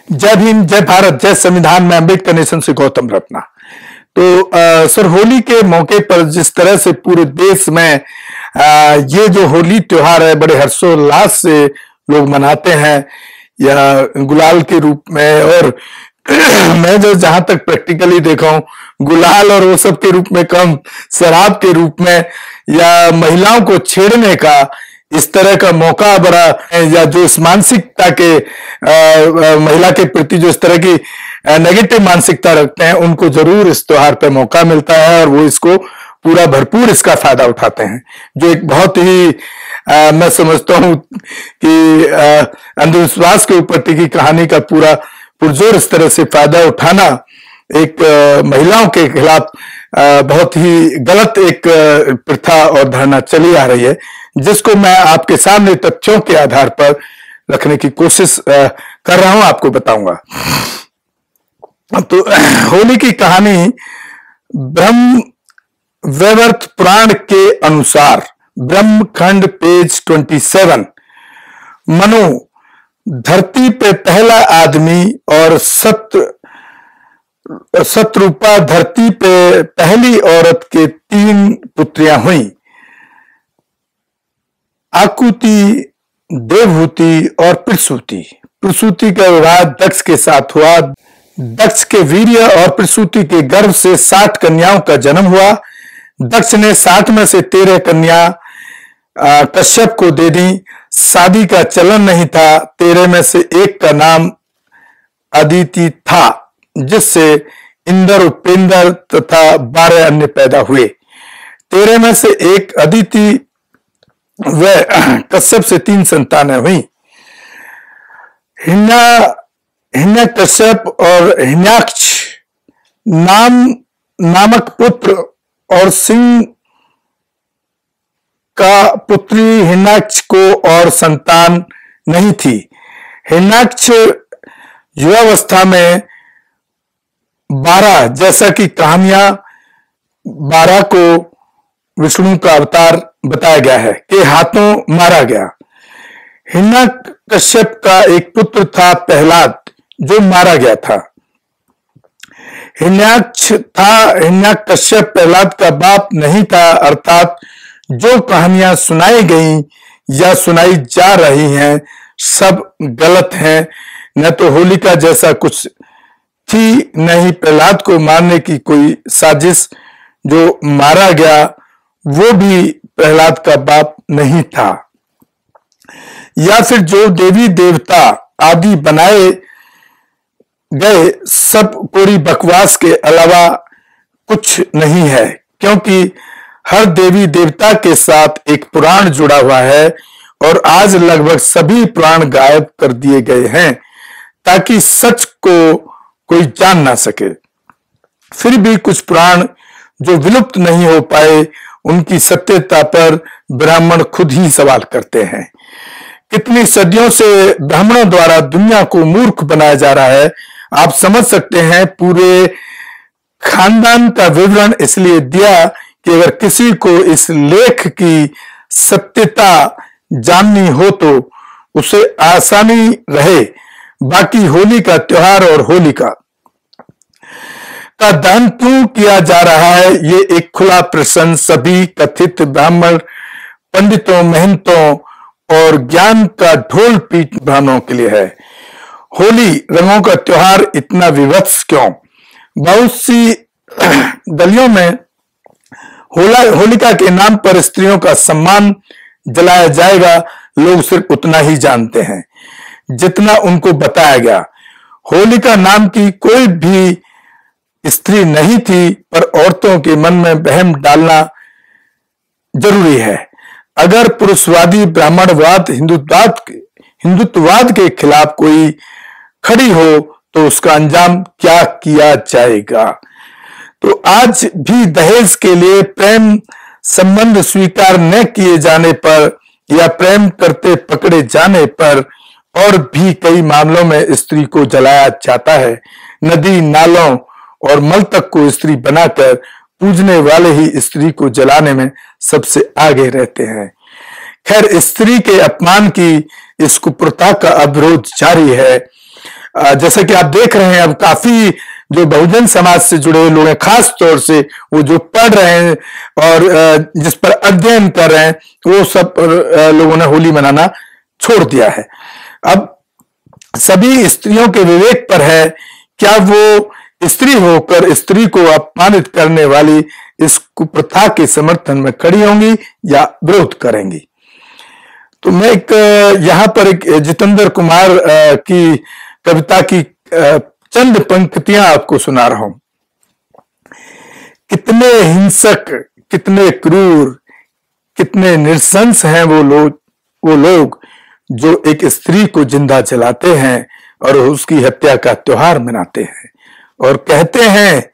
जय भीम, जय भारत, जय संविधान में अम्बेडकर नेशन से गौतम रत्ना। तो सर, होली के मौके पर जिस तरह से पूरे देश में ये जो होली त्योहार है बड़े हर्षोल्लास से लोग मनाते हैं, या गुलाल के रूप में, और मैं जो जहां तक प्रैक्टिकली देखा हूं, गुलाल और वो सब के रूप में कम, शराब के रूप में, या महिलाओं को छेड़ने का इस तरह का मौका बड़ा, या जो इस मानसिकता के महिला के प्रति जो इस तरह की नेगेटिव मानसिकता रखते हैं, उनको जरूर इस त्योहार पे मौका मिलता है और वो इसको पूरा भरपूर इसका फायदा उठाते हैं, जो एक बहुत ही मैं समझता हूं कि अंधविश्वास के ऊपर टिकी कहानी का पूरा पुरजोर इस तरह से फायदा उठाना एक महिलाओं के खिलाफ बहुत ही गलत एक प्रथा और धारणा चली आ रही है, जिसको मैं आपके सामने तथ्यों के आधार पर रखने की कोशिश कर रहा हूं, आपको बताऊंगा। तो होली की कहानी ब्रह्म वैवर्त पुराण के अनुसार, ब्रह्मखंड पेज 27, मनु धरती पे पहला आदमी और सतरूपा धरती पे पहली औरत के 3 पुत्रियां हुई, आकुति, देवहूति और प्रसूति। प्रसूति का विवाह दक्ष के साथ हुआ। दक्ष के वीर्य और प्रसूति के गर्भ से 60 कन्याओं का जन्म हुआ। दक्ष ने 60 में से 13 कन्या कश्यप को दे दी। शादी का चलन नहीं था। 13 में से एक का नाम अदिति था, जिससे इंद्र, उपेंद्र तथा 12 अन्य पैदा हुए। 13 में से एक अदिति व कश्यप से 3 संतानें हुई। हिरण्यकश्यप और हिरण्याक्ष नामक पुत्र और सिंह का पुत्री हिरण्याक्ष को और संतान नहीं थी। हिरण्याक्ष युवावस्था में 12, जैसा कि कहानियां 12 को विष्णु का अवतार बताया गया है, के हाथों मारा गया। हिरण्यकश्यप का एक पुत्र था प्रहलाद, जो मारा गया था। हिरण्याकश्यप प्रहलाद का बाप नहीं था, अर्थात जो कहानियां सुनाई गई या सुनाई जा रही हैं सब गलत हैं। न तो होलिका जैसा कुछ थी, न ही प्रहलाद को मारने की कोई साजिश। जो मारा गया वो भी प्रहलाद का बाप नहीं था, या फिर जो देवी देवता आदि बनाए गए सब कोरी बकवास के अलावा कुछ नहीं है, क्योंकि हर देवी देवता के साथ एक पुराण जुड़ा हुआ है और आज लगभग सभी पुराण गायब कर दिए गए हैं ताकि सच को कोई जान ना सके। फिर भी कुछ पुराण जो विलुप्त नहीं हो पाए, उनकी सत्यता पर ब्राह्मण खुद ही सवाल करते हैं। कितनी सदियों से ब्राह्मणों द्वारा दुनिया को मूर्ख बनाया जा रहा है, आप समझ सकते हैं। पूरे खानदान का विवरण इसलिए दिया कि अगर किसी को इस लेख की सत्यता जाननी हो तो उसे आसानी रहे। बाकी होली का त्योहार और होलिका का दहन क्यों किया जा रहा है, ये एक खुला प्रश्न सभी कथित ब्राह्मण पंडितों, महंतों और ज्ञान का ढोल पीट ब्राह्मणों के लिए है। होली रंगों का त्योहार इतना विवत्स क्यों? बहुत सी गलियों में होलिका के नाम पर स्त्रियों का सम्मान जलाया जाएगा। लोग सिर्फ उतना ही जानते हैं जितना उनको बताया गया। होलिका नाम की कोई भी स्त्री नहीं थी, पर औरतों के मन में वहम डालना जरूरी है। अगर पुरुषवादी ब्राह्मणवाद हिंदुत्ववाद के खिलाफ कोई खड़ी हो तो उसका अंजाम क्या किया जाएगा? तो आज भी दहेज के लिए प्रेम संबंध स्वीकार न किए जाने पर या प्रेम करते पकड़े जाने पर और भी कई मामलों में स्त्री को जलाया जाता है। नदी, नालों और मल तक को स्त्री बनाकर पूजने वाले ही स्त्री को जलाने में सबसे आगे रहते हैं। खैर, स्त्री के अपमान की इस कुप्रथा का अवरोध जारी है। जैसा कि आप देख रहे हैं, अब काफी जो बहुजन समाज से जुड़े हुए लोग हैं, खास तौर से वो जो पढ़ रहे हैं और जिस पर अध्ययन कर रहे हैं, वो सब लोगों ने होली मनाना छोड़ दिया है। अब सभी स्त्रियों के विवेक पर है, क्या वो स्त्री होकर स्त्री को अपमानित करने वाली इस कुप्रथा के समर्थन में खड़ी होंगी या विरोध करेंगी। तो मैं एक यहाँ पर एक जितेंद्र कुमार की कविता की चंद पंक्तियां आपको सुना रहा हूं। कितने हिंसक, कितने क्रूर, कितने नृशंस हैं वो लोग जो एक स्त्री को जिंदा जलाते हैं और उसकी हत्या का त्योहार मनाते हैं और कहते हैं,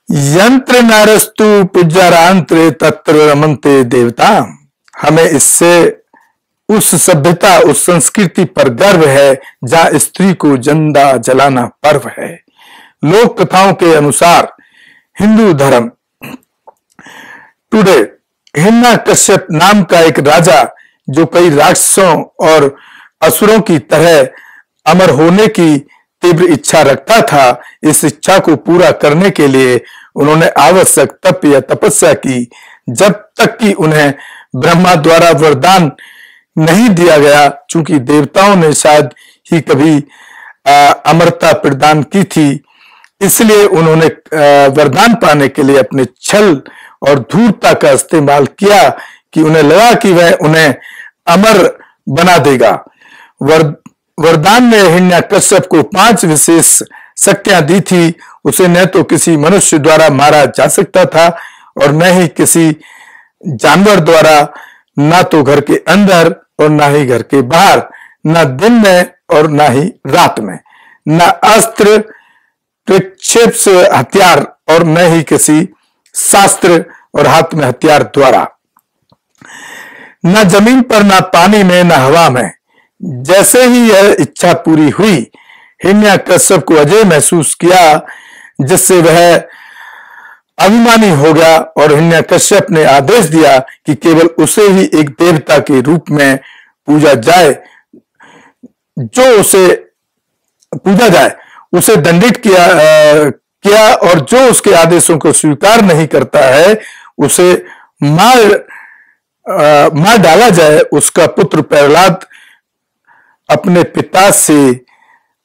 यंत्र नारस्तु पूज्यारांत्र तत्र रमन्ते देवता। हमें इससे उस सभ्यता, उस संस्कृति पर गर्व है जहां स्त्री को जिंदा जलाना पर्व है। लोक कथाओं के अनुसार हिंदू धर्म टुडे हिरण्यकश्यप नाम का एक राजा, जो कई राक्षसों और असुरों की तरह अमर होने की तीव्र इच्छा रखता था, इस इच्छा को पूरा करने के लिए उन्होंने आवश्यक तप या तपस्या की, जब तक कि उन्हें ब्रह्मा द्वारा वरदान नहीं दिया गया। चूंकि देवताओं ने शायद ही कभी अमरता प्रदान की थी, इसलिए उन्होंने वरदान पाने के लिए अपने छल और धूर्तता का इस्तेमाल किया कि उन्हें लगा कि वह उन्हें अमर बना देगा। वरदान ने हिरण्यकश्यप को 5 विशेष शक्तियां दी थी। उसे न तो किसी मनुष्य द्वारा मारा जा सकता था और न ही किसी जानवर द्वारा, ना तो घर के अंदर और ना ही घर के बाहर, ना दिन में और ना ही रात में, ना अस्त्र प्रक्षेप्स हथियार और न ही किसी शास्त्र और हाथ में हथियार द्वारा, न जमीन पर, ना पानी में, ना हवा में। जैसे ही यह इच्छा पूरी हुई, हिरण्यकश्यप को अजय महसूस किया, जिससे वह अभिमानी हो गया और हिरण्यकश्यप ने आदेश दिया कि केवल उसे ही एक देवता के रूप में पूजा जाए, जो उसे पूजा जाए, उसे दंडित किया और जो उसके आदेशों को स्वीकार नहीं करता है उसे मार डाला जाए। उसका पुत्र प्रहलाद अपने पिता से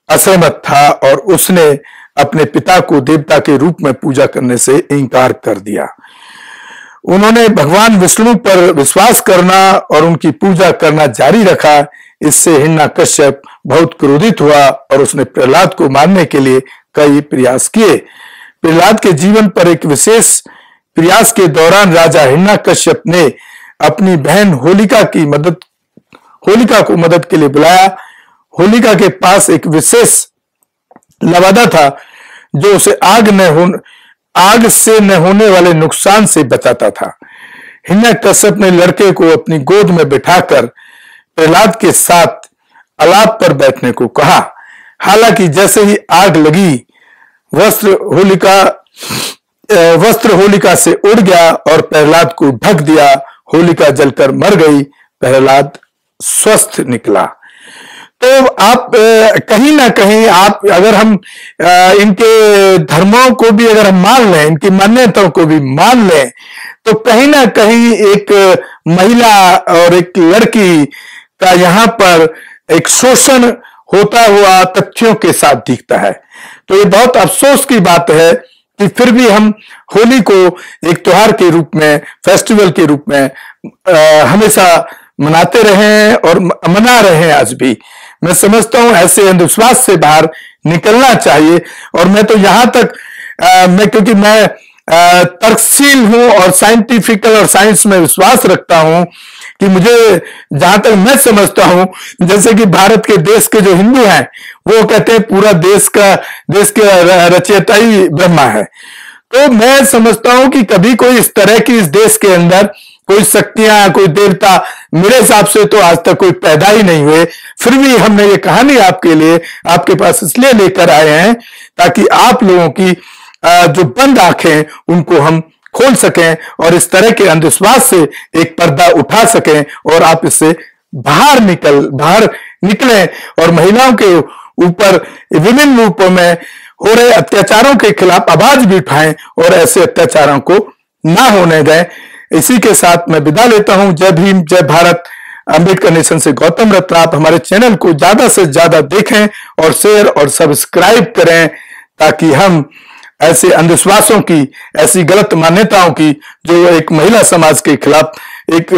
असहमत था और उसने अपने पिता को देवता के रूप में पूजा करने से इनकार कर दिया। उन्होंने भगवान विष्णु पर विश्वास करना और उनकी पूजा करना जारी रखा। इससे हिरण्यकश्यप बहुत क्रोधित हुआ और उसने प्रहलाद को मारने के लिए कई प्रयास किए। प्रहलाद के जीवन पर एक विशेष प्रयास के दौरान राजा हिरण्यकश्यप ने अपनी बहन होलिका को मदद के लिए बुलाया। होलिका के पास एक विशेष लवादा था जो उसे आग से न होने वाले नुकसान से बचाता था। हिरण्यकश्यप ने लड़के को अपनी गोद में बिठाकर प्रहलाद के साथ अलाप पर बैठने को कहा। हालांकि जैसे ही आग लगी, वस्त्र होलिका से उड़ गया और प्रहलाद को ढक दिया। होलिका जलकर मर गई, प्रहलाद स्वस्थ निकला। तो आप कहीं ना कहीं आप अगर हम इनके धर्मों को भी अगर हम मान लें, इनकी मान्यताओं को भी मान लें, तो कहीं ना कहीं एक महिला और एक लड़की का यहाँ पर एक शोषण होता हुआ तथ्यों के साथ दिखता है। तो ये बहुत अफसोस की बात है कि फिर भी हम होली को एक त्योहार के रूप में, फेस्टिवल के रूप में हमेशा मनाते रहे हैं और मना रहे हैं आज भी। मैं समझता हूं ऐसे अंधविश्वास से बाहर निकलना चाहिए। और मैं तो यहां तक क्योंकि मैं तर्कशील हूं और साइंटिफिकल और साइंस में विश्वास रखता हूं कि मुझे जहां तक मैं समझता हूं, जैसे कि भारत के देश के जो हिंदू हैं वो कहते हैं पूरा देश का रचयिता ही ब्रह्मा है। तो मैं समझता हूं कि कभी कोई इस तरह की इस देश के अंदर कोई शक्तियां, कोई देवता मेरे हिसाब से तो आज तक कोई पैदा ही नहीं हुए। फिर भी हमने ये कहानी आपके लिए, आपके पास इसलिए लेकर आए हैं ताकि आप लोगों की जो बंद आंखें उनको हम खोल सकें और इस तरह के अंधविश्वास से एक पर्दा उठा सकें और आप इससे बाहर निकलें और महिलाओं के ऊपर विभिन्न रूपों में हो रहे अत्याचारों के खिलाफ आवाज भी उठाएं और ऐसे अत्याचारों को ना होने दें। इसी के साथ मैं विदा लेता हूं। जय भीम, जय भारत। अंबेडकर नेशन से गौतम रत्न। आप हमारे चैनल को ज्यादा से ज्यादा देखें और शेयर और सब्सक्राइब करें, ताकि हम ऐसे अंधविश्वासों की, ऐसी गलत मान्यताओं की जो एक महिला समाज के खिलाफ एक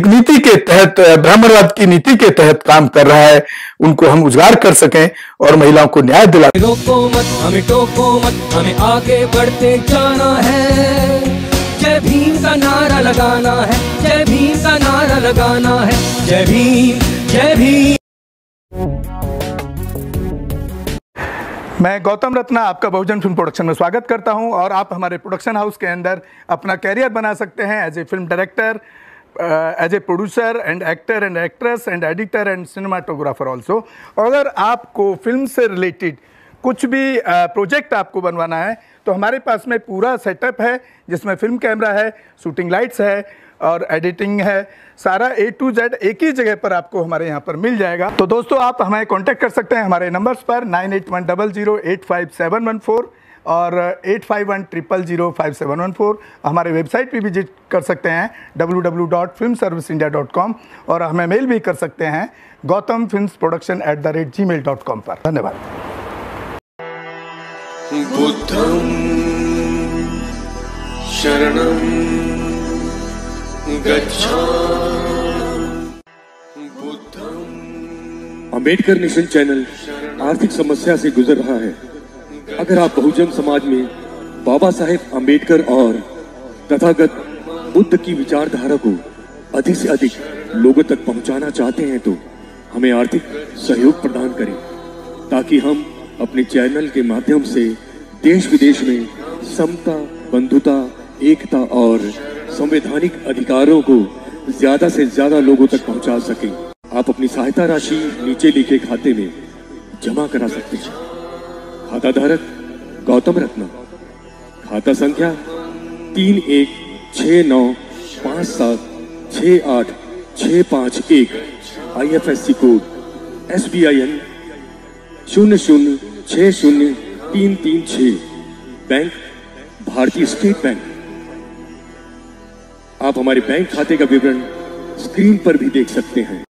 नीति के तहत, ब्राह्मणवाद की नीति के तहत काम कर रहा है, उनको हम उजागर कर सकें और महिलाओं को न्याय दिला। रोको मत, हमें टोको मत, हमें आगे बढ़ते जाना है। जय भीम का नारा लगाना है, जय भीम का नारा लगाना है। जय भीम, जय भीम। मैं गौतम रत्ना आपका बहुजन फिल्म प्रोडक्शन में स्वागत करता हूं और आप हमारे प्रोडक्शन हाउस के अंदर अपना कैरियर बना सकते हैं as a film director, as a producer and actor and actress and editor and cinematographer also. अगर आपको फिल्म से रिलेटेड कुछ भी प्रोजेक्ट आपको बनवाना है तो हमारे पास में पूरा सेटअप है, जिसमें फिल्म कैमरा है, शूटिंग लाइट्स है और एडिटिंग है। सारा A to Z एक ही जगह पर आपको हमारे यहाँ पर मिल जाएगा। तो दोस्तों, आप हमें कांटेक्ट कर सकते हैं हमारे नंबर्स पर 9810085714 और 8510005714। हमारे वेबसाइट पे विजिट कर सकते हैं www.filmserviceindia.com और हमें मेल भी कर सकते हैं gautamfilmsproduction@gmail.com पर। धन्यवाद। बुद्धं शरणं अम्बेडकर नेशन चैनल आर्थिक समस्या से गुजर रहा है। अगर आप बहुजन समाज में बाबा साहेब अम्बेडकर और तथागत बुद्ध की विचारधारा को अधिक से अधिक लोगों तक पहुंचाना चाहते हैं तो हमें आर्थिक सहयोग प्रदान करें, ताकि हम अपने चैनल के माध्यम से देश विदेश में समता, बंधुता, एकता और संवैधानिक अधिकारों को ज्यादा से ज्यादा लोगों तक पहुंचा सकें। आप अपनी सहायता राशि नीचे लिखे खाते में जमा करा सकते हैं। खाता धारक गौतम रत्न, खाता संख्या 3169576865 IFSC कोड SBIN 0060336, बैंक भारतीय स्टेट बैंक। आप हमारे बैंक खाते का विवरण स्क्रीन पर भी देख सकते हैं।